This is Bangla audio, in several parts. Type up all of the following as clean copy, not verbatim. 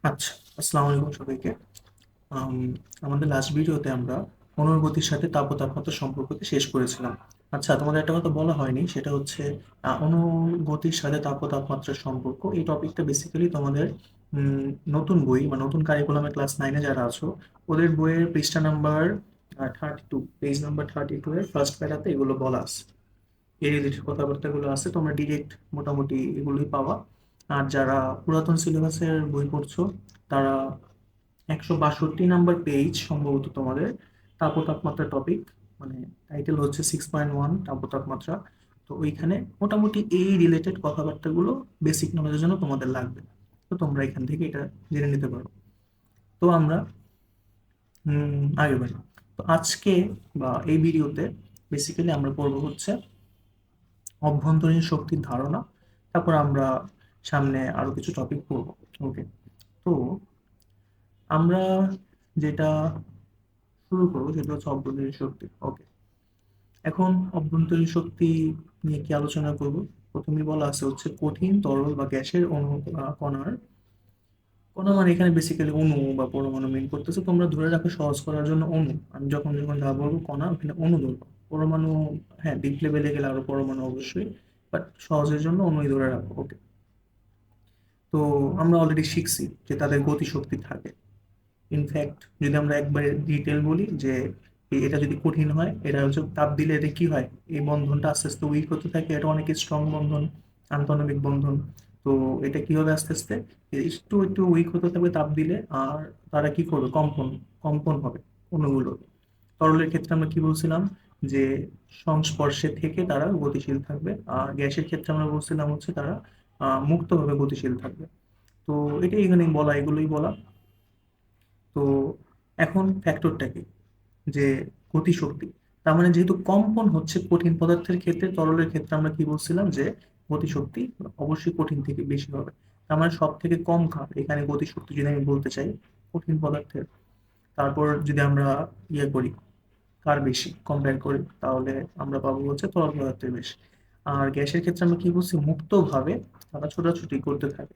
আচ্ছা, আসসালামু আলাইকুম সবাইকে। আম, আমাদের লাস্ট ভিডিওতে আমরা অণুর গতির সাথে তাপ ও তাপমাত্রার সম্পর্ককে শেষ করেছিলাম। আচ্ছা, তোমাদের একটা কথা বলা হয়নি, সেটা হচ্ছে অণুর গতির সাথে তাপ ও তাপমাত্রার সম্পর্ক। এই টপিকটা বেসিক্যালি তোমাদের উম, নতুন বই বা নতুন কারিকুলামে ক্লাস 9-এ যারা আছো, ওদের বইয়ের পৃষ্ঠা নাম্বার 32, পেজ নাম্বার 32 এর ফার্স্ট প্যারাতে এগুলো বলা আছে। এই রিলেটেড কথাবার্তাগুলো আছে, তোমরা ডিরেক্ট মোটামুটি এগুলোই পাওয়া। আর যারা পুরাতন সিলেবাসের বই পড়ছো, তারা 162 নাম্বার পেজ সম্ভবত তোমাদের তাপ ও তাপমাত্রা টপিক, মানে টাইটেল হচ্ছে 6.1 তাপ ও তাপমাত্রা। তো ওইখানে মোটামুটি এই রিলেটেড কথাবার্তাগুলো বেসিক নলেজের জন্য তোমাদের লাগবে। তো তোমরা এখান থেকে এটা জেনে নিতে পারো। তো আমরা আগে বাড়ি। তো আজকে বা এই ভিডিওতে বেসিক্যালি আমরা পড়বো হচ্ছে অভ্যন্তরীণ শক্তির ধারণা। তারপর আমরা সামনে আরো কিছু টপিক পড়বো। ওকে। তো আমরা যেটা শুরু করবো সেটা হচ্ছে অভ্যন্তরীণ শক্তি। ওকে। এখন অভ্যন্তরীণ শক্তি নিয়ে কি আলোচনা করব? প্রথমেই বলা আছে হচ্ছে কঠিন তরল বা গ্যাসের অণু, কণার কণা মানে এখানে বেসিক্যালি অণু বা পরমাণু মিন করতেছে। তোমরা ধরে রাখো সহজ করার জন্য অণু। আমি যখন যখন যা বলবো কণা, ওখানে অণু ধরবো। পরমাণু, হ্যাঁ, ডিপ লেভেলে গেলে আরো পরমাণু অবশ্যই, বাট সহজের জন্য অণুই ধরে রাখো। ওকে। তো আমরা অলরেডি শিখছি যে তাদের গতিশক্তি থাকে। ইনফ্যাক্ট যদি আমরা একবারে ডিটেল বলি যে এটা যদি কঠিন হয়, এটা হচ্ছে তাপ দিলে এটা কি হয়, এই বন্ধনটা আস্তে আস্তে উইক হতে থাকে। এটা অনেক স্ট্রং বন্ধন, আন্তঃনমিক বন্ধন। তো এটা কি হবে, আস্তে আস্তে একটু একটু উইক হতে থাকবে তাপ দিলে। আর তারা কি করবে, কম্পন কম্পন হবে অণুগুলো। তরলের ক্ষেত্রে আমরা কি বলছিলাম, যে সংস্পর্শে থেকে তারা গতিশীল থাকবে। আর গ্যাসের ক্ষেত্রে আমরা বলছিলাম হচ্ছে তারা মুক্তভাবে গতিশীল থাকবে। তো এটাই এখানে বলা, এগুলোই বলা। তো এখন ফ্যাক্টরটা কি, যে গতিশক্তি। তার মানে যেহেতু কম্পন হচ্ছে কঠিন পদার্থের ক্ষেত্রে, তরলের ক্ষেত্রে আমরা কি বলছিলাম যে গতিশক্তি অবশ্যই কঠিন থেকে বেশি হবে। তার মানে সব থেকে কম কার এখানে গতিশক্তি, যদি আমি বলতে চাই কঠিন পদার্থের। তারপর যদি আমরা ইয়ে করি, কার বেশি কম্পেয়ার করি, তাহলে আমরা পাবো হচ্ছে তরল পদার্থের বেশি। আর গ্যাসের ক্ষেত্রে আমরা কি বলছি, মুক্তভাবে তারা ছোটাছুটি করতে থাকে।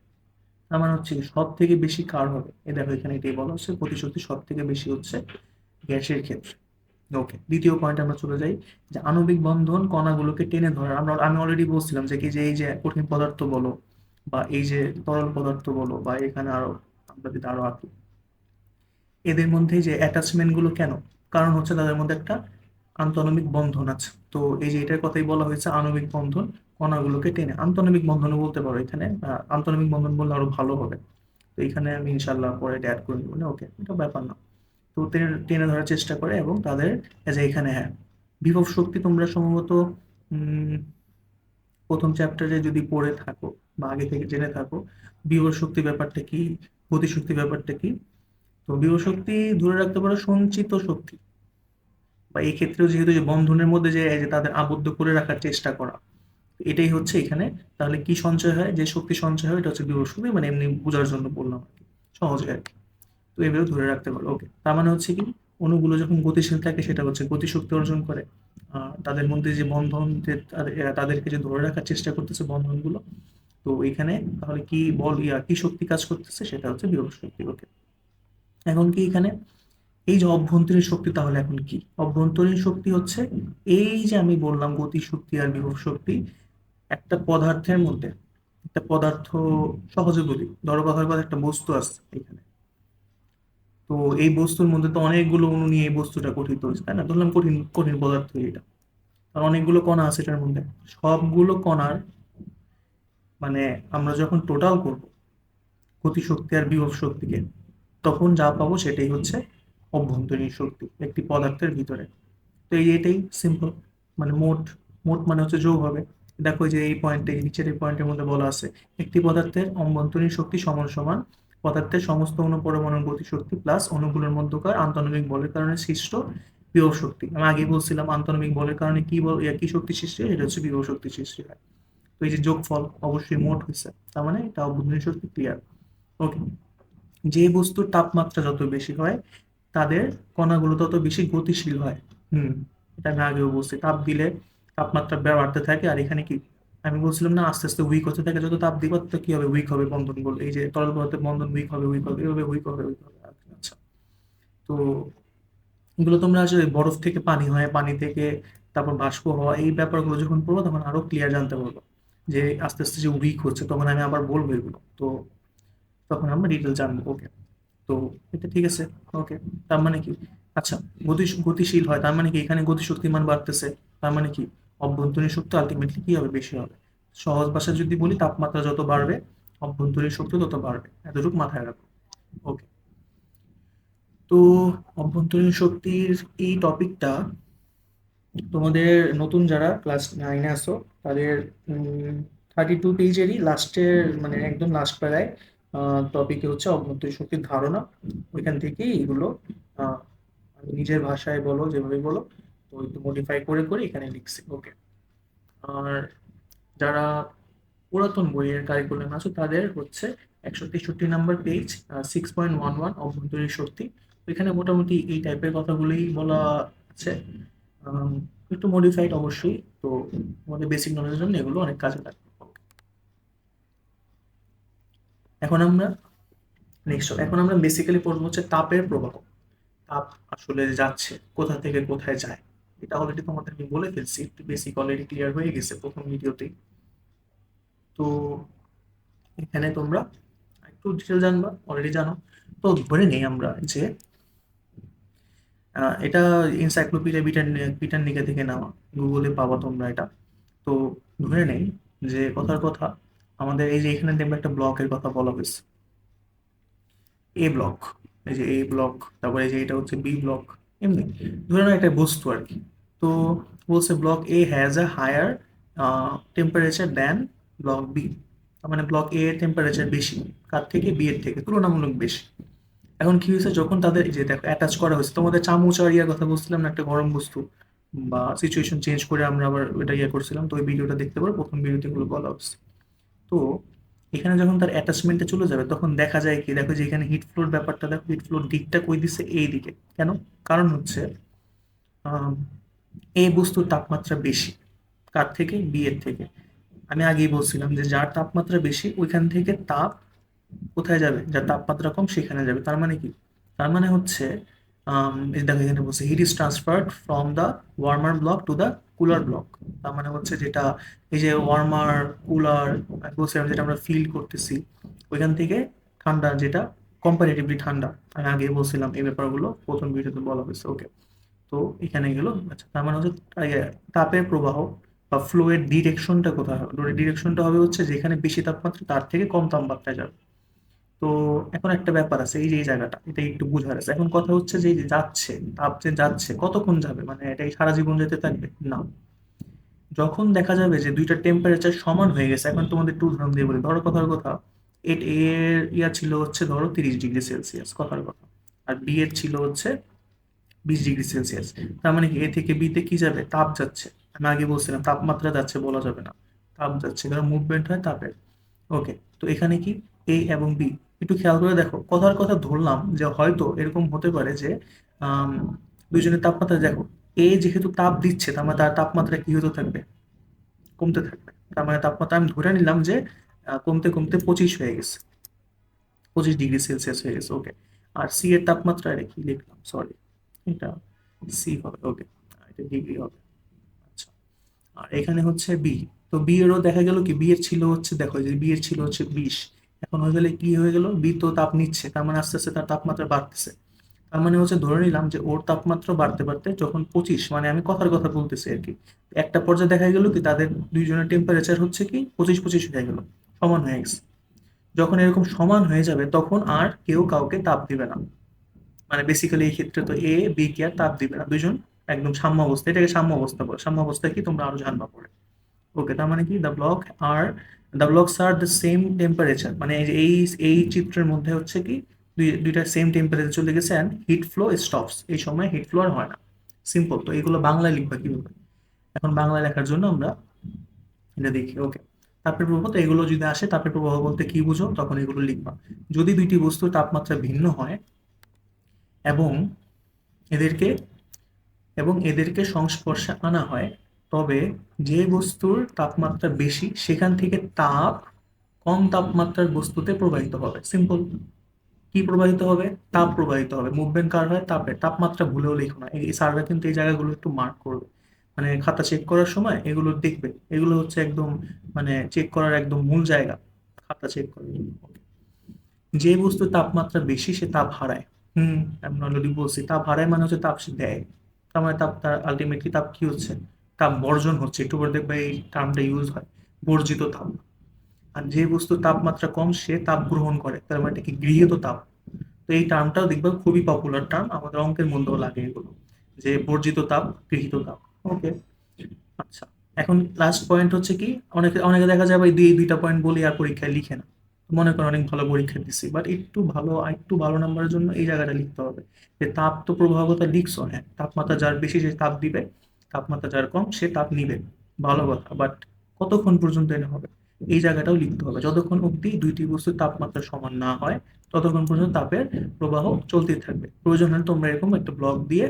তার মানে হচ্ছে কি, সব থেকে বেশি কার হবে, এ দেখো এখানে এটাই বলা হচ্ছে, গতিশক্তি সব থেকে বেশি হচ্ছে গ্যাসের ক্ষেত্রে। ওকে, দ্বিতীয় পয়েন্ট আমরা চলে যাই, যে আণবিক বন্ধন কণাগুলোকে টেনে ধরার। আমি অলরেডি বলছিলাম যে কি, যে এই যে কঠিন পদার্থ বলো বা এই যে তরল পদার্থ বলো, বা এখানে আরো আমরা যদি আরো আঁকি, এদের মধ্যে যে অ্যাটাচমেন্ট গুলো কেন, কারণ হচ্ছে তাদের মধ্যে একটা আন্তঃনমিক বন্ধন আছে। তো এই যে এটার কথাই বলা হয়েছে আণবিক বন্ধন কণাগুলোকে টেনে, আন্তঃনমিক বন্ধনও বলতে পারো এখানে, আন্তঃনমিক বন্ধন বললে আরো ভালো হবে। তো এখানে আমি ইনশাল্লাহ পরে অ্যাড করে নেবো না, ওকে, এটা ব্যাপার না। তো টেনে টেনে ধরার চেষ্টা করে, এবং তাদের এই যে এখানে, হ্যাঁ, বিভব শক্তি তোমরা সম্ভবত উম প্রথম চ্যাপ্টারে যদি পড়ে থাকো বা আগে থেকে জেনে থাকো, বিভব শক্তি ব্যাপারটা কি, গতিশক্তি ব্যাপারটা কি। তো বিভব শক্তি ধরে রাখতে পারো সঞ্চিত শক্তি, বা এই ক্ষেত্রেও যেহেতু যে বন্ধনের মধ্যে যে এই যে তাদের আবদ্ধ করে রাখার চেষ্টা করা, এটাই হচ্ছে এখানে। তাহলে কি সঞ্চয় হয়, যে শক্তি সঞ্চয় হয়, এটা হচ্ছে বিভব শক্তি। মানে এমনি বোঝার জন্য বললাম আর কি, সহজে আর কি। তো এভাবে ধরে রাখতে পারো। ওকে, তার মানে হচ্ছে কি, অণুগুলো যখন গতিশীল থাকে সেটা হচ্ছে গতিশক্তি অর্জন করে। তাদের মধ্যে যে বন্ধন, যে তাদেরকে যে ধরে রাখার চেষ্টা করতেছে বন্ধনগুলো। তো এখানে তাহলে কি বল, কি শক্তি কাজ করতেছে, সেটা হচ্ছে বিভব শক্তি। ওকে। এখন কি এখানে এই যে অভ্যন্তরীণ শক্তি, তাহলে এখন কি অভ্যন্তরীণ শক্তি হচ্ছে, এই যে আমি বললাম গতি শক্তি আর বিভব শক্তি, একটা পদার্থের মধ্যে, একটা পদার্থ, সহজে বলি, ধরো কথার কথা একটা বস্তু আছে এখানে। তো এই বস্তুর মধ্যে তো অনেকগুলো অণু নিয়ে এই বস্তুটা গঠিত হয়েছে, তাই না? ধরলাম কঠিন কঠিন পদার্থ এটা। আর অনেকগুলো কণা আছে এটার মধ্যে। সবগুলো কণার, মানে আমরা যখন টোটাল করব গতিশক্তি আর বিভব শক্তিকে, তখন যা পাবো সেটাই হচ্ছে অভ্যন্তরীণ শক্তি একটি পদার্থের ভিতরে। তো এটাই সিম্পল, মানে মোট, মোট মানে হচ্ছে যোগ হবে। দেখো এই যে এই পয়েন্টে, নিচের এই পয়েন্টের মধ্যে বলা আছে, একটি পদার্থের অভ্যন্তরীণ শক্তি সমান সমান পদার্থের সমস্ত অণু পরমাণুর গতিশক্তি প্লাস অণুগুলোর মধ্যকার আন্তঃনমিক বলের কারণে সৃষ্ট বিভব শক্তি। আমি আগেই বলছিলাম আন্তঃনমিক বলের কারণে কি বল, কি শক্তি সৃষ্টি হয়, এটা হচ্ছে বিভব শক্তি সৃষ্টি হয়। তো এই যে যোগফল অবশ্যই মোট হয়েছে, তার মানে এটা অভ্যন্তরীণ শক্তি, ক্লিয়ার। ওকে। যে বস্তুর তাপমাত্রা যত বেশি হয়, তাদের কণাগুলো তত বেশি গতিশীল হয়। হুম, এটা আমি আগেও বলছি, তাপ দিলে তাপমাত্রা বাড়তে থাকে। আর এখানে কি, আমি বলছিলাম না আস্তে আস্তে উইক হতে থাকে, যত তাপ দিবা তত কি হবে, উইক হবে বন্ধন গুলো, এই যে তরল পদার্থের বন্ধন উইক হবে, উইক হবে, এভাবে উইক হবে, উইক হবে। আচ্ছা, তো এগুলো তোমরা আসলে বরফ থেকে পানি হয়, পানি থেকে তারপর বাষ্প হওয়া, এই ব্যাপারগুলো যখন পড়বো তখন আরো ক্লিয়ার জানতে পারবো যে আস্তে আস্তে যে উইক হচ্ছে, তখন আমি আবার বলবো এগুলো, তো তখন আমরা ডিটেল জানবো। ওকে, তো এটা ঠিক আছে। ওকে, তার মানে কি, আচ্ছা, গতিশীল হয় তার মানে কি এখানে গতিশক্তির মান বাড়তেছে, তার মানে কি অভ্যন্তরীণ শক্তি আলটিমেটলি কি হবে, বেশি হবে। সহজ ভাষায় যদি বলি, তাপমাত্রা যত বাড়বে অভ্যন্তরীণ শক্তি তত বাড়বে, এতটুকু মাথায় রাখো। ওকে, তো অভ্যন্তরীণ শক্তির এই টপিকটা তোমাদের নতুন যারা ক্লাস 9-এ আসো তাদের 32 পেজেরই লাস্টের, মানে একদম লাস্ট প্যারায় টপিকে হচ্ছে অভ্যন্তরীণ শক্তির ধারণা। ওইখান থেকেই এগুলো আহ, আমি নিজের ভাষায় বলো যেভাবে বলো, তো একটু মডিফাই করে করে এখানে লিখছি। ওকে, আর যারা পুরাতন বইয়ের কারিকুলাম আছে তাদের হচ্ছে 163 নম্বর পেজ, 6.11 অভ্যন্তরীণ শক্তি। এখানে মোটামুটি এই টাইপের কথাগুলোই বলা আছে, আম, একটু মডিফাইড অবশ্যই। তো আমাদের বেসিক নলেজের জন্য এগুলো অনেক কাজে লাগবে। এখন আমরা এখন আমরা বেসিক্যালি পড়বো হচ্ছে তাপের প্রবাহ। তাপ আসলে যাচ্ছে কোথা থেকে কোথায় যায়, এটা অলরেডি তোমাদেরকে বলে ফেলছি, একটু বেসিক অলরেডি ক্লিয়ার হয়ে গেছে প্রথম ভিডিওতেই। তো এখানে তোমরা একটু ডিটেল জানবা, অলরেডি জানো। তো ধরে নেই আমরা যে এটা এনসাইক্লোপিডিয়া ব্রিটানিকা থেকে নেওয়া, গুগলে পাবো তোমরা এটা। তো ধরে নেই যে কথার কথা, আমাদের এই যে এখানে দেখবে একটা ব্লকের কথা বলা হয়েছে, এ ব্লক, এই যে এ ব্লক, তারপরে এই যে এটা হচ্ছে বি ব্লক, এমনি ধরে নাও একটা বস্তু আর কি। তো বলছে block A has a higher temperature than block B, তার মানে ব্লক এ এর টেম্পারেচার বেশি কার থেকে, বি এর থেকে তুলনামূলক বেশি। এখন কি হয়েছে, যখন তাদের এই যে দেখো অ্যাটাচ করা হয়েছে, তোমাদের চামচ আর ইয়ার কথা বলছিলাম না, একটা গরম বস্তু বা সিচুয়েশন চেঞ্জ করে আমরা আবার ওটা ইয়ে করছিলাম, তো ওই ভিডিওটা দেখতে পারো, প্রথম ভিডিওতে এগুলো বলা হচ্ছে। তো এখানে যখন তার অ্যাটাচমেন্টে চলে যাবে তখন দেখা যায় কি, দেখো যে এখানে হিট ফ্লোর ব্যাপারটা দেখো, হিট ফ্লোর দিকটা কই দিচ্ছে, এই দিকে। কেন? কারণ হচ্ছে আম, এই বস্তুর তাপমাত্রা বেশি কার থেকে, বি এর থেকে। আমি আগেই বলছিলাম যে যার তাপমাত্রা বেশি ওইখান থেকে তাপ কোথায় যাবে, যার তাপমাত্রা কম সেখানে যাবে। তার মানে কি, তার মানে হচ্ছে এই দেখো এখানে বলছে heat is transferred from the warmer block to the cooler block. তার মানে হচ্ছে যেটা এই যে ওয়ার্মার, কুলার বলছিলাম যেটা আমরা ফিল করতেছি, ওইখান থেকে ঠান্ডা যেটা কম্পারেটিভলি ঠান্ডা, আমি আগে বলছিলাম এই ব্যাপারগুলো প্রথম ভিডিওতে বলা হয়েছে। ওকে, তো এখানে গেল। আচ্ছা, তার মানে হচ্ছে তাপের প্রবাহ বা ফ্লো এর ডিরেকশনটা কোথায় হবে, ডিরেকশনটা হবে হচ্ছে যেখানে বেশি তাপমাত্রা তার থেকে কম তাপমাত্রায় যাবে। তো এখন একটা ব্যাপার আছে, এই যে এই জায়গাটা এটা একটু বুঝার আছে। এখন কথা হচ্ছে যে এই যে যাচ্ছে তাপ, যে যাচ্ছে কতক্ষণ যাবে, মানে এটাই সারা জীবন যেতে থাকবে না। যখন দেখা যাবে যে দুইটা টেম্পারেচার সমান হয়ে গেছে, এখন তোমাদের একটু উদাহরণ দিয়ে বলি, ধরো কথার কথা, এর ইয়া ছিল হচ্ছে ধরো 30 ডিগ্রি সেলসিয়াস কথার কথা, আর বি এর ছিল হচ্ছে 20 ডিগ্রি সেলসিয়াস। তার মানে কি এ থেকে বি তে কি যাবে, তাপ যাচ্ছে। আমি আগে বলছিলাম তাপমাত্রা যাচ্ছে বলা যাবে না, তাপ যাচ্ছে, কারণ মুভমেন্ট হয় তাপের। ওকে, তো এখানে কি এ এবং বি, একটু খেয়াল করে দেখো, কথার কথা ধরলাম যে হয়তো এরকম হতে পারে যে আম, দুইজনের তাপমাত্রা দেখো, এ যেহেতু তাপ দিচ্ছে তার মানে তার তাপমাত্রা কি হতে থাকবে, কমতে থাকবে। তার মানে তাপমাত্রা আমি ধরে নিলাম যে কমতে কমতে 25 হয়ে গেছে, 25 ডিগ্রি সেলসিয়াস হয়ে গেছে। ওকে, আর সি এর তাপমাত্রা, এটা কি লিখলাম, সরি, এটা সি হবে। ওকে, এটা ডিগ্রি হবে। আচ্ছা, আর এখানে হচ্ছে বি। তো বি এরও দেখা গেল কি, বি এর ছিল হচ্ছে, দেখো যে বি এর ছিল হচ্ছে 20, এখন হয়ে গেলে কি হয়ে গেল, বি তো তাপ নিচ্ছে, তার মানে আস্তে আস্তে তার তাপমাত্রা বাড়তেছে। তার মানে হচ্ছে ধরে নিলাম যে ওর তাপমাত্রা বাড়তে বাড়তে যখন 25, মানে আমি কথার কথা বলতেছি আর কি, একটা পর্যায়ে দেখা গেল কি তাদের দুইজনের টেম্পারেচার হচ্ছে কি 25-25 হয়ে গেল, সমান হয়ে গেছে। যখন এরকম সমান হয়ে যাবে তখন আর কেউ কাউকে তাপ দিবে না, মানে বেসিক্যালি এই ক্ষেত্রে তো এ বি কে আর তাপ দিবে না, দুইজন একদম সাম্য অবস্থা, এটাকে সাম্য অবস্থা বলে। সাম্য অবস্থা কি তোমরা আরো জানবা পরে। ওকে, তার মানে কি are the blocks are the same temperature, মানে এই যে এই চিত্রের মধ্যে হচ্ছে কি দুইটা সেম টেম্পারেচার চলে গেছে, অ্যান্ড হিট ফ্লো স্টপস, এই সময় হিট ফ্লো আর হয় না। সিম্পল। তো এগুলো বাংলায় লিখবা কিভাবে, এখন বাংলায় লেখার জন্য আমরা এটা দেখি। ওকে, তাপের প্রবাহ, তো এগুলো যদি আসে তাপের প্রবাহ বলতে কি বুঝো তখন এগুলো লিখবা। যদি দুইটি বস্তুর তাপমাত্রা ভিন্ন হয় এবং এদেরকে এদেরকে সংস্পর্শে আনা হয়, তবে যে বস্তুর তাপমাত্রা বেশি সেখান থেকে তাপ কম তাপমাত্রার বস্তুতে প্রবাহিত হবে। সিম্পল। কি প্রবাহিত হবে? তাপ প্রবাহিত হবে। মুভমেন্ট কার হয়? তাপের। তাপমাত্রা ভুলেও লিখো না, এই স্যাররা কিন্তু এই জায়গাগুলো একটু মার্ক করবে, মানে খাতা চেক করার সময় এগুলো দেখবে। এগুলো হচ্ছে একদম মানে চেক করার একদম মূল জায়গা, খাতা চেক করার জন্য। যে বস্তুর তাপমাত্রা বেশি সে তাপ হারায়। আমি অলরেডি বলছি, তাপ হারায় মানে হচ্ছে তাপ সে দেয়। তার মানে তাপ, তার আলটিমেটলি তাপ কি হচ্ছে? তাপ বর্জন হচ্ছে। একটু পরে দেখবে এই টার্মটা ইউজ হয়, বর্জিত তাপ। আর যে বস্তুর তাপমাত্রা কম সে তাপ গ্রহণ করে, তার মানে এটা কি গৃহীত তাপ। তো এই টার্মটাও দেখবে খুবই পপুলার টার্ম, আমাদের অঙ্কের মধ্যেও লাগে এগুলো, যে বর্জিত তাপ, গৃহীত তাপ। ওকে। আচ্ছা, এখন লাস্ট পয়েন্ট হচ্ছে কি, অনেকে অনেকে দেখা যাবে এই দুইটা পয়েন্ট বলি আর পরীক্ষায় লিখে না। মনে করেন অনেক ভালো পরীক্ষা দিচ্ছি, বাট একটু ভালো নাম্বারের জন্য এই জায়গাটা লিখতে হবে, যে তাপ তো প্রবাহকতা লিখছো, হ্যাঁ, তাপমাত্রা যার বেশি সে তাপ দিবে, তাপমাত্রা যার কম সে তাপ নিবে, ভালো কথা, বাট কতক্ষণ পর্যন্ত এনে হবে এই জায়গাটাও লিখতে হবে। যতক্ষণ অবধি দুইটি বস্তুর তাপমাত্রা সমান না হয় ততক্ষণ পর্যন্ত তাপের প্রবাহ চলতেই থাকবে। প্রয়োজন হলে তোমরা এরকম একটা ব্লক দিয়ে,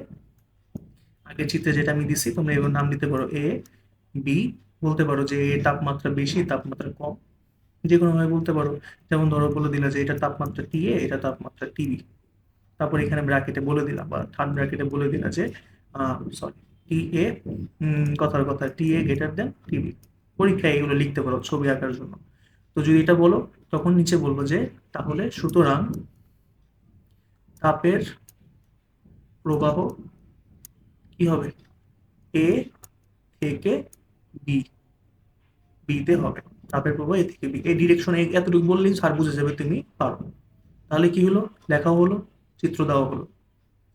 আগের চিত্রে যেটা আমি দিছি তোমরা এর নাম দিতে পারো এ, বি, বলতে পারো যে এ তাপমাত্রা বেশি, তাপমাত্রা কম, যে কোনো ভাবে বলতে পারো। যেমন ধরো বলে দিলা যে এটা তাপমাত্রা টি এ, এটা তাপমাত্রা টিবি। তারপর এখানে ব্র্যাকেটে বলে দিলাম, বা থার্ড ব্র্যাকেটে বলে দিলা যে সরি, টি এ, কথার কথা টি এ গ্রেটার দেন টিবি। পরীক্ষায় এগুলো লিখতে পারো ছবি আঁকার জন্য। তো যদি এটা বলো তখন নিচে বলবো যে তাহলে সুতরাং তাপের প্রবাহ কি হবে? এ থেকে বি, বিতে হবে। তাপের প্রবাহ এ থেকে বি, এই ডিরেকশনে এতটুকু বললেই স্যার বুঝে যাবে তুমি পারো। তাহলে কি হলো? লেখাও হলো, চিত্র দেওয়া হলো।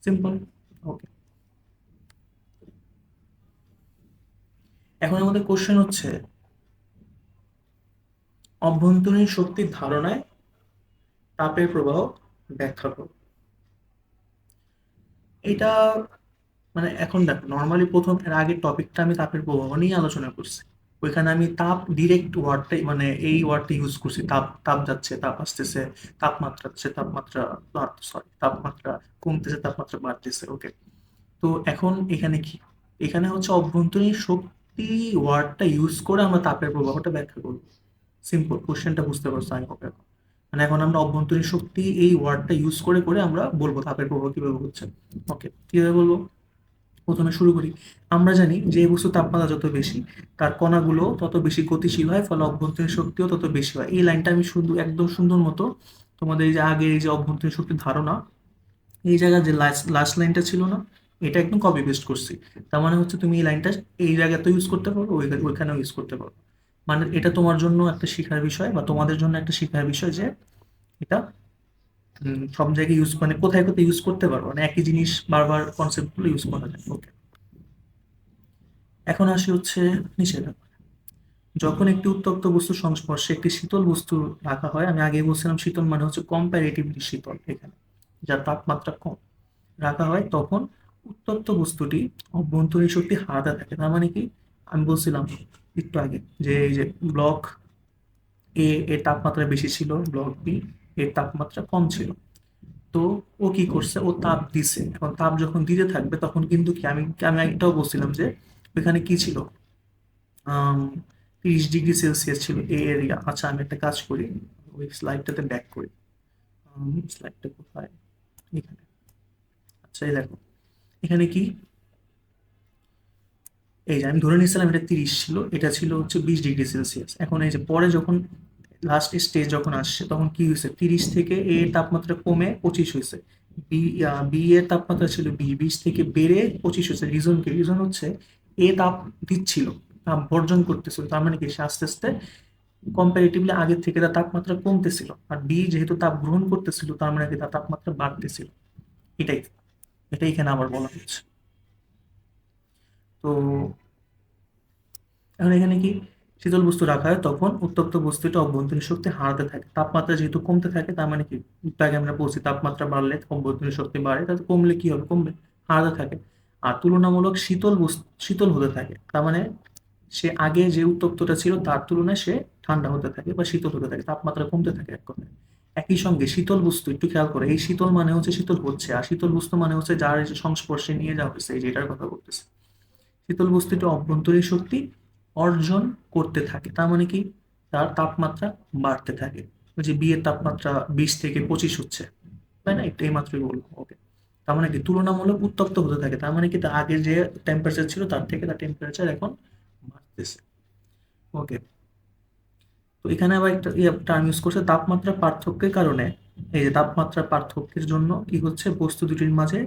সিম্পল। ওকে। এখন আমাদের কোশ্চেন হচ্ছে অভ্যন্তরীণ শক্তির ধারণায় তাপের প্রবাহ ব্যাখ্যা করো। এটা মানে এখন দেখো, নর্মালি প্রথম এর আগের টপিকটা আমি তাপের প্রবাহ নিয়ে আলোচনা করছি। ওইখানে আমি তাপ ডিরেক্ট ওয়ার্ডটাই, মানে এই ওয়ার্ডটা ইউজ করছি, তাপ, তাপ যাচ্ছে, তাপ আসতেছে, তাপমাত্রা যাচ্ছে, তাপমাত্রা, সরি, তাপমাত্রা কমতেছে, তাপমাত্রা বাড়তেছে। ওকে। তো এখন এখানে কি, এখানে হচ্ছে অভ্যন্তরীণ শক্তি ওয়ার্ডটা ইউজ করে আমরা তাপের প্রবাহটা ব্যাখ্যা করব। সিম্পল। কোশ্চেনটা বুঝতে পারছো আমি হোপ এখন। মানে এখন আমরা অভ্যন্তরীণ শক্তি এই ওয়ার্ডটা ইউজ করে করে আমরা বলবো তাপের প্রবাহ কিভাবে হচ্ছে। ওকে, কিভাবে বলবো? প্রথমে শুরু করি। আমরা জানি যে বস্তু তাপমাত্রা যত বেশি তার কণাগুলো তত বেশি গতিশীল হয়, ফলে অভ্যন্তরীণ শক্তিও তত বেশি হয়। এই লাইনটা আমি শুধু একদম সুন্দর মতো তোমাদের এই যে আগে এই যে অভ্যন্তরীণ শক্তির ধারণা, এই জায়গায় যে লাস্ট লাস্ট লাইনটা ছিল না, এটা একদম কপি পেস্ট করছি। তার মানে হচ্ছে তুমি এই লাইনটা এই জায়গাতে ইউজ করতে পারো, ওইখানেও ইউজ করতে পারো। মানে এটা তোমার জন্য একটা শিখার বিষয়, বা তোমাদের জন্য একটা শিখার বিষয় যে এটা সব জায়গায় ইউজ, মানে কোথায় কোথায় ইউজ করতে পারো, মানে একই জিনিস বারবার কনসেপ্ট গুলো ইউজ করা যায়। ওকে। এখন আসি হচ্ছে নিচের ব্যাপারে। যখন একটি উত্তপ্ত বস্তুর সংস্পর্শে একটি শীতল বস্তু রাখা হয়, আমি আগে বলছিলাম শীতল মানে হচ্ছে কম্প্যারেটিভলি শীতল, এখানে যার তাপমাত্রা কম রাখা হয়, তখন উত্তপ্ত বস্তুটি অভ্যন্তরীণ শক্তি হারাতে থাকে। তার মানে কি, আমি বলছিলাম একটু আগে যে এই যে ব্লক এ এর তাপমাত্রা বেশি ছিল, ব্লক বি এর তাপমাত্রা কম ছিল। তো ও কি করছে, ও তাপ দিছে। এখন তাপ যখন দিতে থাকবে তখন কিন্তু কি, আমি আমি একটাও বলছিলাম যে ওইখানে কি ছিল, 30 ডিগ্রি সেলসিয়াস ছিল এই এরিয়া। আচ্ছা, আমি একটা কাজ করি, ওই স্লাইডটাতে ব্যাক করি। স্লাইডটা কোথায়? এখানে। আচ্ছা, এই দেখো এখানে কি, এই যে আমি ধরে নিয়েছিলাম এটা 30 ছিল, এটা ছিল হচ্ছে 20 ডিগ্রি সেলসিয়াস। এখন এই যে পরে যখন লাস্ট স্টেজ যখন আসছে তখন কি হয়েছে, 30 থেকে এ তাপমাত্রা কমে 25 হয়েছে। বি, বি এর তাপমাত্রা ছিল 20 থেকে বেড়ে 25 হয়েছে। রিজন কি? রিজন হচ্ছে এ তাপ দিচ্ছিল, তাপ বর্জন করতেছিল, তার মানে কি সে আস্তে আস্তে কম্পারেটিভলি আগের থেকে তার তাপমাত্রা কমতেছিল। আর বি যেহেতু তাপ গ্রহণ করতেছিল তার মানে কি তার তাপমাত্রা বাড়তেছিল। এটাই, এটাই এখানে আবার বলা হচ্ছে। তো এখন এখানে কি, শীতল বস্তু রাখা হয় তখন উত্তপ্ত বস্তুটা অভ্যন্তরীণ শক্তি হারাতে থাকে। তাপমাত্রা যেহেতু কমতে থাকে তার মানে কি, একটু আগে আমরা বলছি তাপমাত্রা বাড়লে অভ্যন্তরীণ শক্তি বাড়ে, তাতে কমলে কি হবে, কমবে, হারাতে থাকে। আর তুলনামূলক শীতল বস্তু শীতল হতে থাকে, তার মানে সে আগে যে উত্তপ্তটা ছিল তার তুলনায় সে ঠান্ডা হতে থাকে বা শীতল হতে থাকে, তাপমাত্রা কমতে থাকে এক কথায়। একই সঙ্গে শীতল বস্তু, একটু খেয়াল করে, এই শীতল মানে হচ্ছে শীতল হচ্ছে, আর শীতল বস্তু মানে হচ্ছে যার এই যে সংস্পর্শে নিয়ে যাওয়া হয়েছে, এই যে এটার কথা বলতেছে। শীতল বস্তুটি অভ্যন্তরীণ শক্তি অর্জন করতে থাকে, তার মানে কি, তার তাপমাত্রা বাড়তে থাকে। ওই যে বিয়ের তাপমাত্রা 20 থেকে 25 হচ্ছে, তাই না, একটু এইমাত্রই বললাম। ওকে, তার মানে কি তুলনামূলক উত্তপ্ত হতে থাকে, তার মানে কি তার আগে যে টেম্পারেচার ছিল তার থেকে তার টেম্পারেচার এখন বাড়তেছে। ওকে, তো এখানে আবার একটা টার্ম ইউজ করছে, তাপমাত্রা পার্থক্যের কারণে। এই যে তাপমাত্রার পার্থক্যের জন্য কি হচ্ছে, বস্তু দুটির মাঝে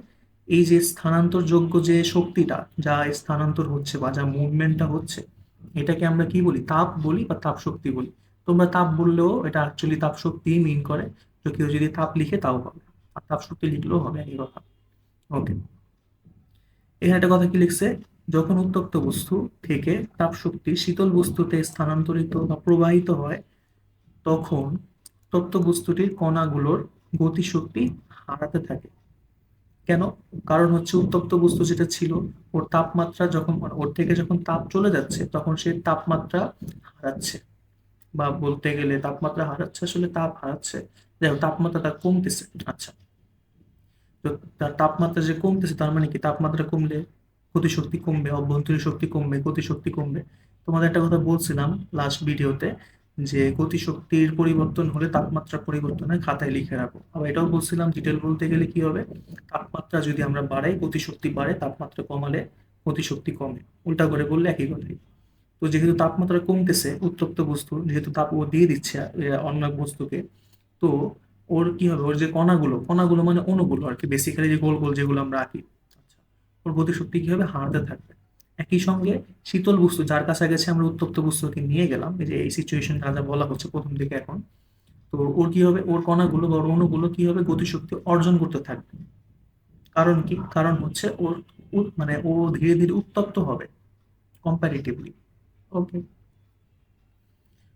এই যে স্থানান্তরযোগ্য যে শক্তিটা, যা স্থানান্তর হচ্ছে বা যা মুভমেন্টটা হচ্ছে, এটাকে আমরা কি বলি, তাপ বলি বা তাপ শক্তি বলি। তোমরা তাপ বললেও এটা অ্যাকচুয়ালি তাপ শক্তি মিন করে, তো কেউ যদি তাপ লিখে তাও হবে, আর তাপ শক্তি লিখলেও হবে, একই কথা। ওকে, এখানে একটা কথা কি লিখছে, যখন উত্তপ্ত বস্তু থেকে তাপ শক্তি শীতল বস্তুতে স্থানান্তরিত বা প্রবাহিত হয়, তখন তপ্ত বস্তুটির কণাগুলোর গতিশক্তি হারাতে থাকে। কেন? কারণ হচ্ছে উত্তপ্ত বস্তু যেটা ছিল, ওর তাপমাত্রা যখন, ওর থেকে যখন তাপ চলে যাচ্ছে তখন সে তাপমাত্রা হারাচ্ছে, বা বলতে গেলে তাপমাত্রা হারাচ্ছে, আসলে তাপ হারাচ্ছে, দেখো তাপমাত্রা তার কমতেছে। আচ্ছা, তো তার তাপমাত্রা যে কমতেছে তার মানে কি, তাপমাত্রা কমলে গতিশক্তি কমবে, অভ্যন্তরীণ শক্তি কমবে, গতিশক্তি কমবে। তোমাদের একটা কথা বলছিলাম লাস্ট ভিডিওতে, যে গতিশক্তির পরিবর্তন হলে তাপমাত্রা পরিবর্তন হয়, খাতায় লিখে রাখো। আবার এটাও বলছিলাম, ডিটেল বলতে গেলে কি হবে, তাপমাত্রা যদি আমরা বাড়াই গতিশক্তি বাড়ে, তাপমাত্রা কমালে গতিশক্তি কমে, উল্টা করে বললে একই কথাই। তো যেহেতু তাপমাত্রা কমতেছে, উত্তপ্ত বস্তু যেহেতু তাপ ও দিয়ে দিচ্ছে অন্য এক বস্তুকে, তো ওর কি হবে, ওর যে কণাগুলো, কণাগুলো মানে অণুগুলো আর কি, বেসিক্যালি যে গোল গোল যেগুলো আমরা আঁকি, আচ্ছা, ওর গতিশক্তি কি হবে, হারাতে থাকবে। একই সঙ্গে শীতল বস্তু যার কাছাকাছি আমরা উত্তপ্ত বস্তুকে নিয়ে গেলাম, এই যে এই সিচুয়েশনটা যা বলা হচ্ছে প্রথম দিকে এখন, তো ওর কি হবে, ওর কণাগুলো বা ওর অণুগুলো কি হবে, গতিশক্তি অর্জন করতে থাকবে। কারণ কি, কারণ হচ্ছে ওর মানে ও ধীরে ধীরে উত্তপ্ত হবে কম্পারিটিভলি। ওকে,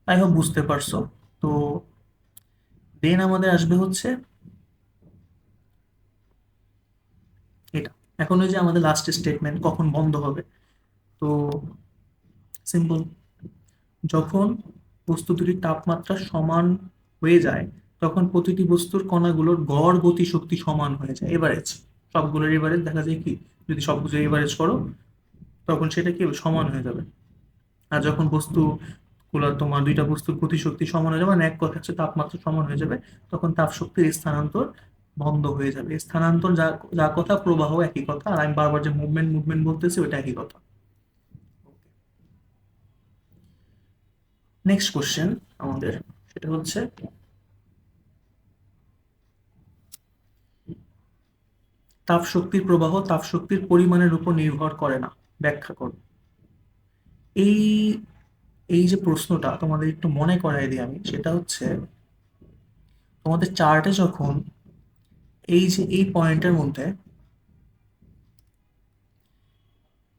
আই হোপ বুঝতে পারছো। তো দেন আমাদের আসবে হচ্ছে এটা। এখন ওই যে আমাদের লাস্ট স্টেটমেন্ট কখন বন্ধ হবে, তো সিম্পল, যখন বস্তু দুটির তাপমাত্রা সমান হয়ে যায়, তখন প্রতিটি বস্তুর কণাগুলোর গড় গতিশক্তি সমান হয়ে যায়, এভারেজ, সবগুলোর এভারেজ দেখা যায় কি, যদি সবগুলো এভারেজ করো তখন সেটা কি হবে? সমান হয়ে যাবে। আর যখন বস্তু গুলা, তোমার দুইটা বস্তুর গতিশক্তি সমান হয়ে যাবে, মানে এক কথা হচ্ছে তাপমাত্রা সমান হয়ে যাবে, তখন তাপ শক্তির স্থানান্তর বন্ধ হয়ে যাবে। স্থানান্তর যা, যা কথা, প্রবাহ একই কথা, আর আমি বারবার যে মুভমেন্ট মুভমেন্ট বলতেছি ওটা একই কথা। নেক্সট কোশ্চেন আমাদের, সেটা হচ্ছে, তাপ শক্তির প্রবাহ তাপ শক্তির পরিমাণের উপর নির্ভর করে না, ব্যাখ্যা করো। এই এই যে প্রশ্নটা তোমাদের একটু মনে করাই দিই আমি, সেটা হচ্ছে, তোমাদের চার্টে যখন এই যে এই পয়েন্টের মধ্যে,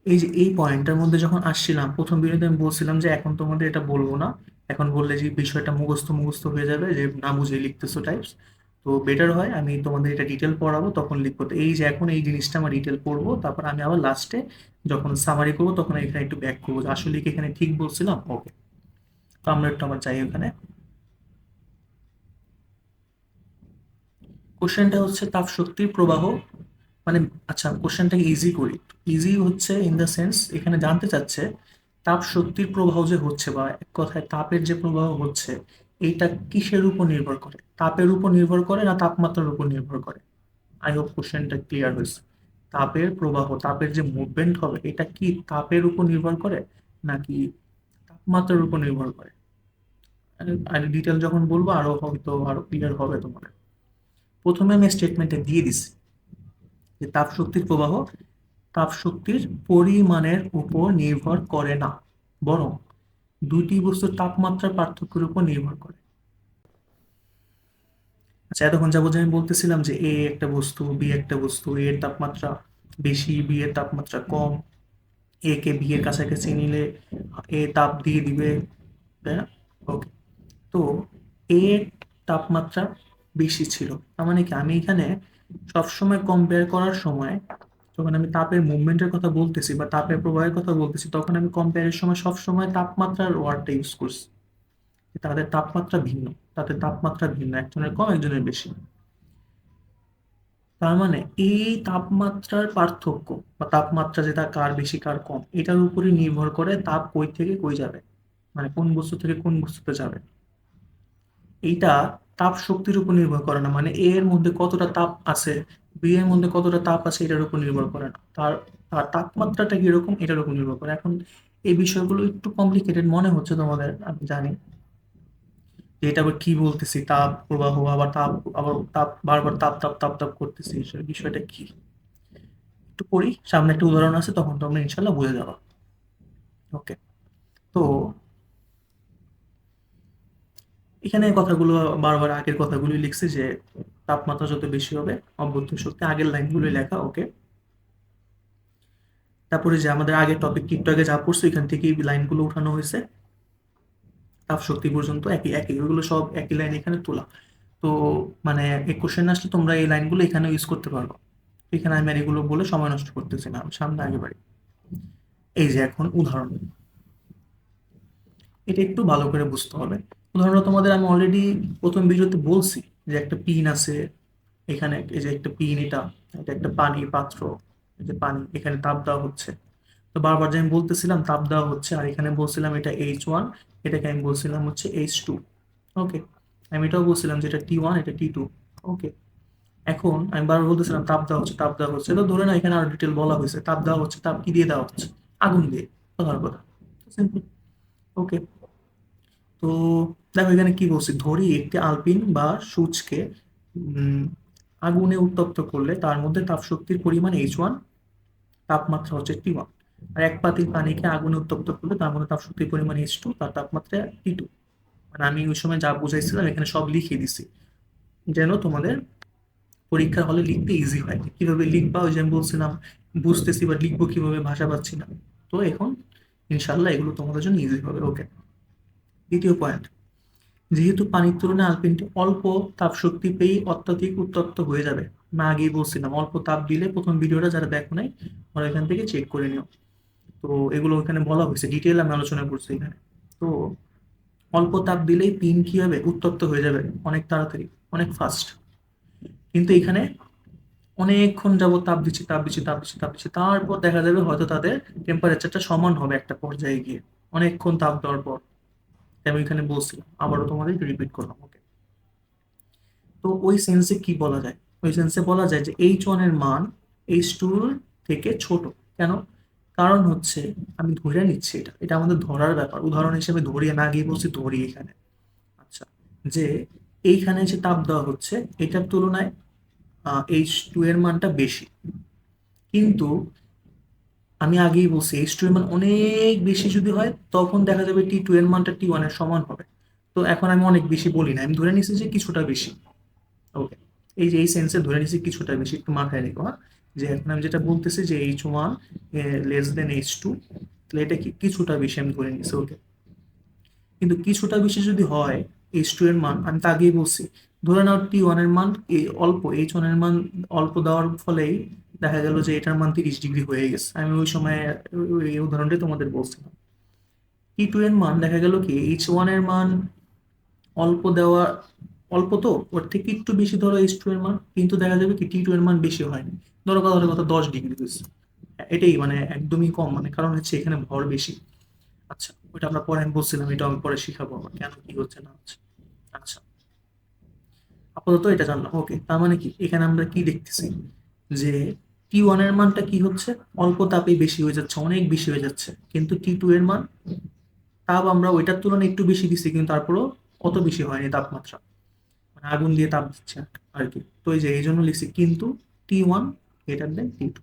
এই যে এই পয়েন্টের মধ্যে যখন আসছিলাম প্রথম ভিডিওতে, আমি বলছিলাম যে এখন তোমাদের এটা বলবো না, এখন বললে যে বিষয়টা মুখস্থ মুখস্থ হয়ে যাবে, যে না বুঝে লিখতেছো টাইপস। তো বেটার হয় আমি তোমাদের এটা ডিটেল পড়াবো তখন লিখবো। তো এই যে এখন এই জিনিসটা আমরা ডিটেল পড়বো, তারপর আমি আবার লাস্টে যখন সামারি করবো তখন এখানে একটু ব্যাক করবো যে আসলে কি এখানে ঠিক বলছিলাম। ওকে, তো আমরা একটু আবার যাই ওখানে। কোশ্চেনটা হচ্ছে তাপ শক্তির প্রবাহ, মানে, আচ্ছা কোশ্চেনটাকে ইজি করি। ইজি হচ্ছে ইন দ্য সেন্স, এখানে জানতে চাচ্ছে তাপ শক্তির প্রবাহ যে হচ্ছে, বা এক কথায় তাপের যে প্রবাহ হচ্ছে, এইটা কিসের উপর নির্ভর করে, তাপের উপর নির্ভর করে না তাপমাত্রার উপর নির্ভর করে? আই হোপ কোশ্চেনটা ক্লিয়ার হয়েছে। তাপের প্রবাহ, তাপের যে মুভমেন্ট হবে, এটা কি তাপের উপর নির্ভর করে নাকি তাপমাত্রার উপর নির্ভর করে? আর ডিটেল যখন বলবো আরো হয়তো আরো ক্লিয়ার হবে তোমাদের। প্রথমে আমি স্টেটমেন্টে দিয়ে দিছি যে তাপ শক্তির প্রবাহ তাপ শক্তির পরিমাণের উপর নির্ভর করে না, বরং দুইটি বস্তুর তাপমাত্রার পার্থক্যের উপর নির্ভর করে। আচ্ছা, এতক্ষণ যাবত যে আমি বলতেছিলাম যে এ একটা বস্তু, বি একটা বস্তু, এ এর তাপমাত্রা বেশি, বি এর তাপমাত্রা কম, এ কে বি এর কাছাকাছি নিলে এ তাপ দিয়ে দিবে, তাই না? ওকে, তো এ এর তাপমাত্রা বেশি ছিল, তার মানে কি, আমি এখানে সবসময় কম্পেয়ার করার সময়, যখন আমি তাপের মুভমেন্টের কথা বলতেছি বা তাপের প্রবাহের কথা বলতেছি, তখন আমি কম্পেয়ারের সময় সবসময় তাপমাত্রার ওয়ার্ডটা ইউজ করছি, যে তাদের তাপমাত্রা ভিন্ন, তাদের তাপমাত্রা ভিন্ন, একজনের কম একজনের বেশি। তার মানে এই তাপমাত্রার পার্থক্য বা তাপমাত্রা যেটা কার বেশি কার কম এটার উপরই নির্ভর করে তাপ কই থেকে কই যাবে, মানে কোন বস্তু থেকে কোন বস্তুতে যাবে। এইটা তাপ শক্তির উপর নির্ভর করে না, মানে এ এর মধ্যে কতটা তাপ আছে, বি এর মধ্যে কতটা তাপ আছে এটার উপর নির্ভর করে না, তার তার তাপমাত্রাটা কিরকম এটার উপর নির্ভর করে। এখন এই বিষয়গুলো একটু কমপ্লিকেটেড মনে হচ্ছে তোমাদের, আমি জানি যে এটা আবার কি বলতেছি, তাপ প্রবাহ আবার তাপ, আবার তাপ বারবার তাপ তাপ তাপ তাপ করতেছি, আসলে বিষয়টা কি একটু পড়ি, সামনে একটা উদাহরণ আছে তখন তোমরা ইনশাল্লাহ বুঝে যাবে। ওকে, তো এখানে কথাগুলো বারবার আগের কথাগুলোই লিখছি যে তাপমাত্রা যত বেশি হবে অভ্যন্তরীণ শক্তি, আগের লাইনগুলোই লেখা। ওকে, তারপরে যে আমাদের আগের টপিক একটু আগে যা পড়ছে এখান থেকে লাইনগুলো উঠানো হয়েছে তাপ শক্তি পর্যন্ত, একই একই ওইগুলো সব একই লাইন এখানে তোলা। তো মানে এই কোশ্চেন আসলে তোমরা এই লাইনগুলো এখানে ইউজ করতে পারবে। এখানে আমি আর এগুলো বলে সময় নষ্ট করতেছি না, আমি সামনে আগে বাড়ি। এই যে এখন উদাহরণ, এটা একটু ভালো করে বুঝতে হবে। উদাহরণ তোমাদের আমি অলরেডি প্রথম ভিডিওতে বলছি যে একটা পিন আছে এখানে, এই যে একটা পিন, এটা এটা একটা পানির পাত্র, এই যে পানি, এখানে তাপ দেওয়া হচ্ছে। তো বারবার যে আমি বলতেছিলাম তাপ দেওয়া হচ্ছে, আর এখানে বলছিলাম এটা H1, এটাকে আমি বলছিলাম হচ্ছে H2। ওকে, আমি এটাও বলছিলাম যে এটা T1 এটা T2। ওকে, এখন আমি বারবার বলতেছিলাম তাপ দেওয়া হচ্ছে তাপ দেওয়া হচ্ছে, তো ধরে না এখানে আরো ডিটেল বলা হয়েছে তাপ দেওয়া হচ্ছে, তাপ কি দিয়ে দেওয়া হচ্ছে, আগুন দিয়ে, কথার কথা, সিম্পল। ওকে, তো দেখো এখানে কি বলছি, ধরি একটি আলপিন বা সূচকে উম, আগুনে উত্তপ্ত করলে তার মধ্যে তাপশক্তির পরিমাণ H1, তাপমাত্রা হচ্ছে T1। আর এক পাতিল পানিকে আগুনে উত্তপ্ত করলে তার মধ্যে তাপশক্তির পরিমাণ H2, তার তাপমাত্রা T2। মানে আমি ওই সময় যা বুঝাইছিলাম এখানে সব লিখে দিছি, যেন তোমাদের পরীক্ষার হলে লিখতে ইজি হয়। কিভাবে লিখবা ওই যে আমি বলছিলাম, বুঝতেছি বা লিখবো কিভাবে ভাষা পাচ্ছি না। তো এখন ইনশাল্লাহ এগুলো তোমাদের জন্য ইজি হবে। ওকে, দ্বিতীয় পয়েন্ট, যেহেতু পানির তুলনায় আলপিনটি অল্প তাপ শক্তি পেয়ে অত্যাধিক উত্তপ্ত হয়ে যাবে। আমি আগেই বলছিলাম অল্প তাপ দিলে, প্রথম ভিডিওটা যারা দেখো নাই ওরা এখান থেকে চেক করে নিও। তো এগুলো এখানে বলা হয়েছে, ডিটেল আমি আলোচনা করছি এখানে। তো অল্প তাপ দিলেই পিন কি হবে, উত্তপ্ত হয়ে যাবে অনেক তাড়াতাড়ি, অনেক ফাস্ট। কিন্তু এখানে অনেকক্ষণ যাবত তাপ দিচ্ছি তাপ দিচ্ছি তাপ দিচ্ছি তাপ দিচ্ছি, তারপর দেখা যাবে হয়তো তাদের টেম্পারেচারটা সমান হবে একটা পর্যায়ে গিয়ে, অনেকক্ষণ তাপ দেওয়ার পর। তাই আমি এখানে বলছিলাম, আবারও তোমাদের রিপিট করলাম। ওকে, তো ওই সেন্সে কি বলা যায়, ওই সেন্সে বলা যায় যে H1 এর মান H2 থেকে ছোট। কেন? কারণ হচ্ছে আমি ধরে নিচ্ছি, এটা এটা আমাদের ধরার ব্যাপার, উদাহরণ হিসেবে ধরি, আমি আগেই বলছি ধরি এখানে। আচ্ছা, যে এইখানে যে তাপ দেওয়া হচ্ছে এটার তুলনায় H2 এর মানটা বেশি, কিন্তু আমি আগেই বলছি H2 এর মান অনেক বেশি যদি হয় তখন দেখা যাবে T2 এর মানটা T1 এর সমান হবে। তো এখন আমি অনেক বেশি বলি না, আমি ধরে নিচ্ছি যে কিছুটা বেশি। ওকে, এই যে এই সেন্সে ধরে নিচ্ছি কিছুটা বেশি, একটু মাথায় রেখো, হ্যাঁ। যে এখন আমি যেটা বলতেছি যে H1 লেস দেন H2, তাহলে এটা কি কিছুটা বেশি আমি ধরে নিচ্ছি। ওকে, কিন্তু কিছুটা বেশি যদি হয় H2 এর মান, আমি তো আগেই বলছি, ধরে নাও T1 এর মান এই অল্প, H1 এর মান অল্প দেওয়ার ফলেই দেখা গেল যে এটার মান 30 ডিগ্রি হয়ে গেছে। আমি ওই সময় এই উদাহরণটাই তোমাদের বলছিলাম। T2 এর মান দেখা গেল কি H1 এর মান অল্প দেওয়া, অল্প তো ওর থেকে একটু বেশি ধরো H2 এর মান, কিন্তু দেখা যাবে কি T2 এর মান বেশি হয়নি, ধরো কথা কথা 10 ডিগ্রি হয়েছে। এটাই মানে একদমই কম, মানে কারণ হচ্ছে এখানে ভর বেশি। আচ্ছা, ওইটা আমরা পরে আমি বলছিলাম, এটা আমি পরে শিখাবো আবার কেন কি হচ্ছে না হচ্ছে। আচ্ছা, আপাতত এটা জানলাম। ওকে, তার মানে কি এখানে আমরা কি দেখতেছি যে T1 এর মানটা কি হচ্ছে, অল্প তাপে বেশি হয়ে যাচ্ছে, অনেক বেশি হয়ে যাচ্ছে, কিন্তু T2 এর মান তাপ আমরা ওইটার তুলনায় একটু বেশি দিচ্ছি কিন্তু তারপরেও অত বেশি হয়নি তাপমাত্রা, মানে আগুন দিয়ে তাপ দিচ্ছে আর কি। তো এই যে এই জন্য লিখছি কিন্তু T1 গ্রেটার দেন T2।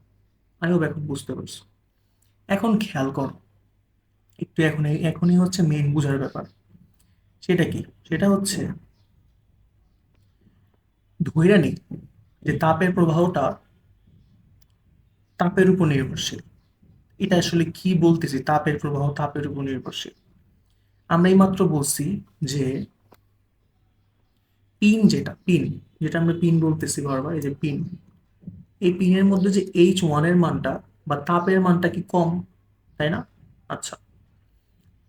আমি হোপ এখন বুঝতে পারছি। এখন খেয়াল করো একটু, এখনই হচ্ছে মেইন বুঝার ব্যাপার। সেটা কি? সেটা হচ্ছে ধইরা নিই যে তাপের প্রবাহটা তাপের উপর নির্ভরশীল। এটা আসলে কি বলতেছি, তাপের প্রবাহ তাপের উপর নির্ভরশীল। আমরা এইমাত্র বলছি যে পিন, যেটা পিন, যেটা আমরা পিন বলতেছি বারবার, এই যে পিন, এই পিনের মধ্যে যে H1 এর মানটা বা তাপের মানটা কি কম, তাই না? আচ্ছা,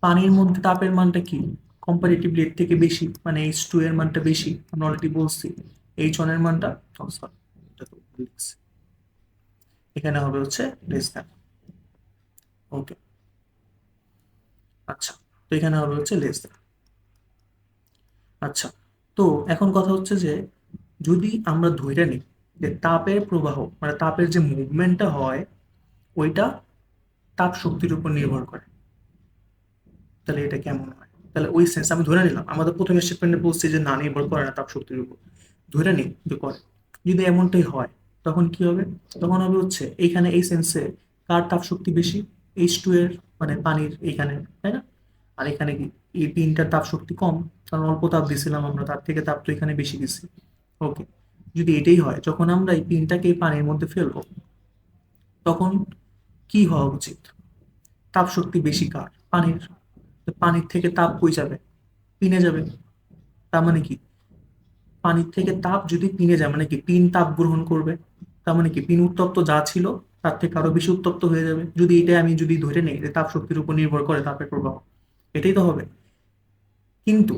পানির মধ্যে তাপের মানটা কি কম্পারেটিভলি এর থেকে বেশি, মানে H2 এর মানটা বেশি, আমরা অলরেডি বলছি H1 এর মানটা, sorry, এখানে হবে হচ্ছে লেস দ্যান। ওকে, আচ্ছা, তো এখানে হবে হচ্ছে লেস দ্যান। আচ্ছা, তো এখন কথা হচ্ছে যে যদি আমরা ধরে নিই যে তাপের প্রবাহ মানে তাপের যে মুভমেন্টটা হয় ওইটা তাপ শক্তির উপর নির্ভর করে, তাহলে এটা কেমন হয়? তাহলে ওই সেন্স আমি ধরে নিলাম, আমাদের প্রথম স্টেটমেন্টে বলছি যে না, নির্ভর করে না তাপ শক্তির উপর, ধরে নিই যে করে। যদি এমনটাই হয় তখন কি হবে? তখন হবে হচ্ছে এইখানে এই সেন্সে কার তাপ শক্তি বেশি? H2 এর, মানে পানির এইখানে, তাই না? আর এখানে কি এই পিনটার তাপ শক্তি কম, কারণ অল্প তাপ দিছিলাম আমরা, তার থেকে তাপ তো এখানে বেশি দিছি। ওকে, যদি এটাই হয় যখন আমরা এই পিনটাকে এই পানির মধ্যে ফেলবো তখন কি হওয়া উচিত? তাপ শক্তি বেশি কার? পানির। তো পানির থেকে তাপ কই যাবে? পিনে যাবে। তার মানে কি, পানির থেকে তাপ যদি পিনে যায় মানে কি পিন তাপ গ্রহণ করবে, তার মানে কি পিন উত্তপ্ত যা ছিল তার থেকে আরো বেশি উত্তপ্ত হয়ে যাবে। যদি এটা আমি যদি ধরে নেই যে তাপ শক্তির উপর নির্ভর করে তাপের প্রবাহ, এটাই তো হবে। কিন্তু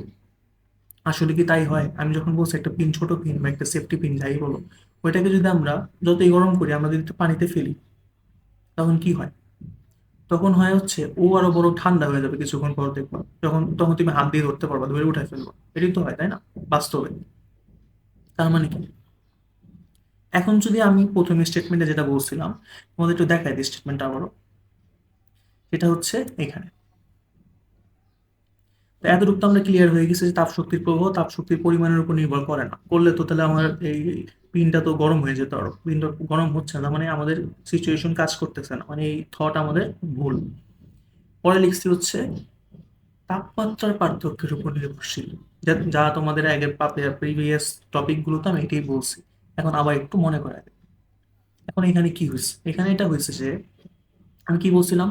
আসলে কি তাই হয়? আমি যখন বলছি একটা পিন, ছোট পিন বা একটা সেফটি পিন যাই বলো, ওইটাকে যদি আমরা যতই গরম করি, আমরা যদি একটু পানিতে ফেলি তখন কি হয়? তখন হয় হচ্ছে ও আরো বড় ঠান্ডা হয়ে যাবে কিছুক্ষণ পর, দেখবা যখন, তখন তুমি হাত দিয়ে ধরতে পারবা, ধরে উঠাই ফেলবা। এটাই তো হয়, তাই না? বাস্তবে। তার মানে কি, এখন যদি আমি প্রথম স্টেটমেন্টে যেটা বলছিলাম, তোমাদের একটু দেখাই দিই স্টেটমেন্টটা আবারও। সেটা হচ্ছে এখানে, তো এতটুকু তো আমরা ক্লিয়ার হয়ে গেছে যে তাপ শক্তির প্রবাহ তাপ শক্তির পরিমাণের উপর নির্ভর করে না। করলে তো তাহলে আমার এই পিনটা তো গরম হয়ে যেত, আরো পিনটা গরম হচ্ছে না, মানে আমাদের সিচুয়েশন কাজ করতেছে না, মানে এই থট আমাদের ভুল। পরে লিখছি হচ্ছে তাপমাত্রার পার্থক্যের উপর নির্ভরশীল, যা যা তোমাদের আগের প্রিভিয়াস টপিক গুলোতে আমি এটাই বলছি। এখন আবার একটু মনে করা যায়। এখন এখানে কি হয়েছে? এখানে এটা হয়েছে যে আমি কি বলছিলাম,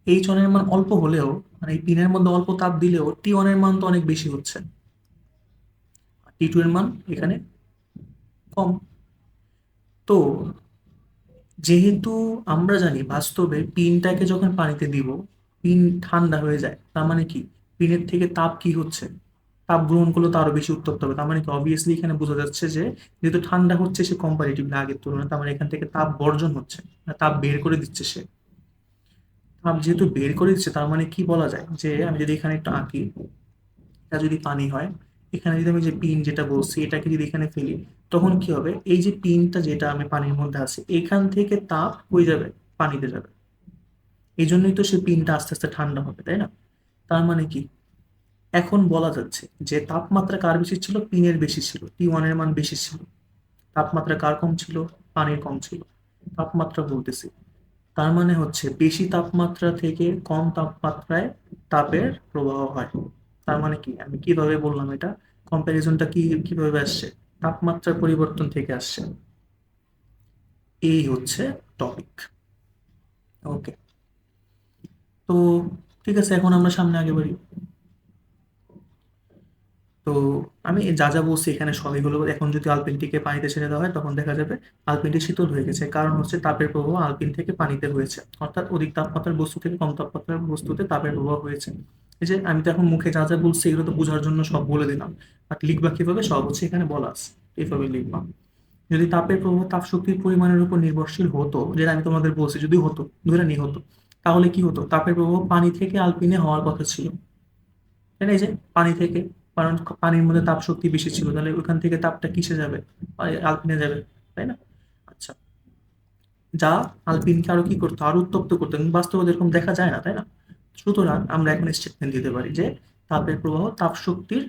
এইচ ওয়ান এর মান অল্প হলেও, মানে এই পিনের মধ্যে অল্প তাপ দিলেও টি ওয়ান এর মান তো অনেক বেশি হচ্ছে, টি টু এর মান এখানে কম। তো যেহেতু আমরা জানি বাস্তবে পিনটাকে যখন পানিতে দিব পিন ঠান্ডা হয়ে যায়, তার মানে কি পিনের থেকে তাপ কি হচ্ছে? তাপ গ্রহণ করলে তো আরো বেশি উত্তপ্ত হবে, তার মানে কি অবভিয়াসলি এখানে বোঝা যাচ্ছে যে যেহেতু ঠান্ডা হচ্ছে সে কম্পারেটিভলি আগের তুলনায়, তার মানে এখান থেকে তাপ বর্জন হচ্ছে, মানে তাপ বের করে দিচ্ছে সে। তাপ যেহেতু বের করে দিচ্ছে তার মানে কি বলা যায় যে আমি যদি এখানে একটু আঁকি, এটা যদি পানি হয়, এখানে যদি আমি যে পিন যেটা বলছি এটাকে যদি এখানে ফেলি, তখন কি হবে? এই যে পিনটা যেটা আমি পানির মধ্যে আছে এখান থেকে তাপ হয়ে যাবে, পানিতে যাবে। এই জন্যই তো সে পিনটা আস্তে আস্তে ঠান্ডা হবে, তাই না? তার মানে কি, এখন বলা যাচ্ছে যে তাপমাত্রা কার বেশি ছিল? পিনের বেশি ছিল, টি ওয়ান এর মান বেশি ছিল। তাপমাত্রা কার কম ছিল? পানির কম ছিল। তাপমাত্রা বলতেছি, তার মানে হচ্ছে বেশি তাপমাত্রা থেকে কম তাপমাত্রায় তাপের প্রবাহ হয়। তার মানে কি, আমি কিভাবে বললাম এটা? কম্প্যারিজনটা কিভাবে আসছে? তাপমাত্রার পরিবর্তন থেকে আসছে। এই হচ্ছে টপিক। ওকে, তো ঠিক আছে, এখন আমরা সামনে আগে বাড়ি। তো আমি যা যা বলছি এখানে সবই হলো, এখন যদি আলপিনটিকে পানিতে ছেড়ে দেওয়া হয় তখন দেখা যাবে আলপিনটি শীতল হয়ে গেছে, কারণ হচ্ছে তাপের প্রবাহ আলপিন থেকে পানিতে হয়েছে, অর্থাৎ অধিক তাপমাত্রার বস্তু থেকে কম তাপমাত্রার বস্তুতে তাপের প্রবাহ হয়েছে। এই যে আমি তো এখন মুখে যা যা বলছি এগুলো তো বোঝার জন্য সব বলে দিলাম, বাট লিখবা কিভাবে সব হচ্ছে এখানে বলা আছে, এইভাবে লিখবা। যদি তাপের প্রবাহ তাপ শক্তির পরিমাণের উপর নির্ভরশীল হতো, যেটা আমি তোমাদের বলছি যদি হতো, ধরে নি হতো, তাহলে কি হতো? তাপের প্রবাহ পানি থেকে আলপিনে হওয়ার কথা ছিল, তাই না? এই যে পানি থেকে, কারণ পানির মধ্যে তাপ শক্তি বেশি ছিল, তাহলে ওখান থেকে তাপটা কিসে যাবে? আলপিনে যাবে, তাই না? আচ্ছা, যা আলপিনকে আরো কি করতো? আরো উত্তপ্ত করতো, কিন্তু বাস্তবে এরকম দেখা যায় না, তাই না? সুতরাং আমরা এখন স্টেটমেন্ট দিতে পারি যে তাপের প্রবাহ তাপ শক্তির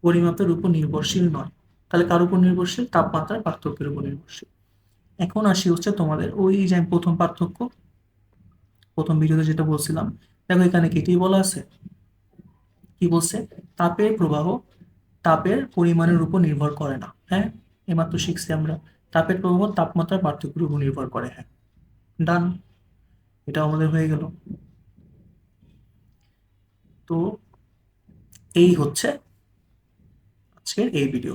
পরিমাপের উপর নির্ভরশীল নয়। তাহলে কার উপর নির্ভরশীল? তাপমাত্রার পার্থক্যের উপর নির্ভরশীল। এখন আসি হচ্ছে তোমাদের ওই যে আমি প্রথম পার্থক্য, প্রথম ভিডিওতে যেটা বলছিলাম, দেখো এখানে কি এটাই বলা আছে, কি বলছে? তাপের প্রবাহ তাপের পরিমাণের উপর নির্ভর করে না। হ্যাঁ, এইমাত্র শিখছি আমরা তাপের প্রবাহ তাপমাত্রার পার্থক্যের উপর নির্ভর করে। হ্যাঁ, ডান, এটা আমাদের হয়ে গেল। তো এই হচ্ছে আজকের এই ভিডিও।